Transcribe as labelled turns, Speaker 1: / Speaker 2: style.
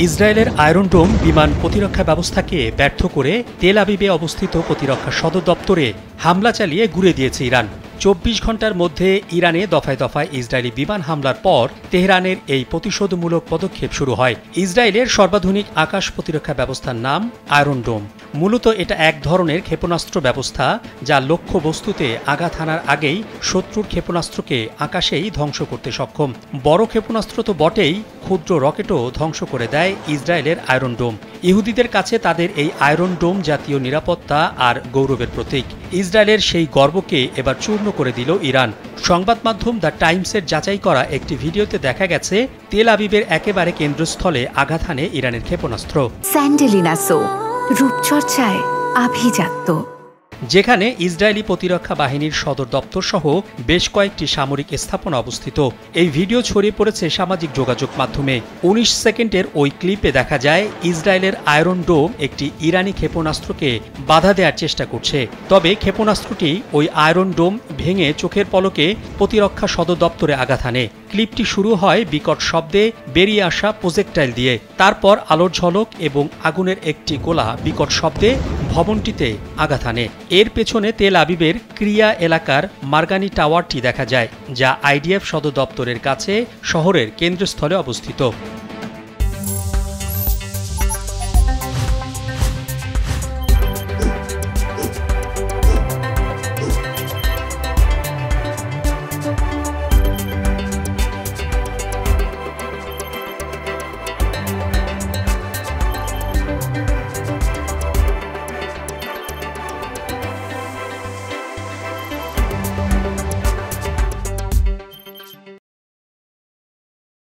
Speaker 1: ইসরায়েলের আয়রন ডোম বিমান প্রতিরক্ষা ব্যবস্থাকে ব্যর্থ করে তেল আবিবে অবস্থিত প্রতিরক্ষা সদর দপ্তরে হামলা চালিয়ে গুঁড়িয়ে দিয়েছে ইরান। ২৪ ঘণ্টার মধ্যে ইরানে দফায় দফায় ইসরায়েলি বিমান হামলার পর তেহরানের এই প্রতিশোধমূলক পদক্ষেপ শুরু হয়। ইসরায়েলের সর্বাধুনিক আকাশ প্রতিরক্ষা ব্যবস্থার নাম আয়রন ডোম। মূলত এটা এক ধরনের ক্ষেপণাস্ত্র ব্যবস্থা যা লক্ষ্যবস্তুতে আঘাত হানার আগেই শত্রুর ক্ষেপণাস্ত্রকে আকাশেই ধ্বংস করতে সক্ষম। বড় ক্ষেপণাস্ত্র তো বটেই, ক্ষুদ্র রকেটও ধ্বংস করে দেয় ইসরায়েলের আয়রন ডোম। ইহুদিদের কাছে তাদের এই আয়রন ডোম জাতীয় নিরাপত্তা আর গৌরবের প্রতীক। ইসরায়েলের সেই গর্বকে এবার চূর্ণ করে দিল ইরান। সংবাদ মাধ্যম দ্য টাইমসের যাচাই করা একটি ভিডিওতে দেখা গেছে তেল আবিবের একেবারে কেন্দ্রস্থলে আঘাত হানে ইরানের ক্ষেপণাস্ত্র।
Speaker 2: স্যান্ডেলিনা সো, রূপচর্চায় আভিজাত্য।
Speaker 1: যেখানে ইসরায়েলি প্রতিরক্ষা বাহিনীর সদর দপ্তর সহ বেশ কয়েকটি সামরিক স্থাপনা অবস্থিত। এই ভিডিও ছড়িয়ে পড়েছে সামাজিক যোগাযোগ মাধ্যমে। ১৯ সেকেন্ডের ওই ক্লিপে দেখা যায় ইসরায়েলের আয়রন ডোম একটি ইরানি ক্ষেপণাস্ত্রকে বাধা দেওয়ার চেষ্টা করছে। তবে ক্ষেপণাস্ত্রটি ওই আয়রন ডোম ভেঙে চোখের পলকে প্রতিরক্ষা সদর দপ্তরে আঘাত হানে। ক্লিপটি শুরু হয় বিকট শব্দে বেরিয়ে আসা প্রজেক্টাইল দিয়ে। তারপর আলোর ঝলক এবং আগুনের একটি গোলা বিকট শব্দে ভবনটিতে আঘাত হানে। এর পেছনে তেল আবিবের ক্রিয়া এলাকার মার্গানি টাওয়ারটি দেখা যায়, যা আইডিএফ সদর দপ্তরের কাছে শহরের কেন্দ্রস্থলে অবস্থিত।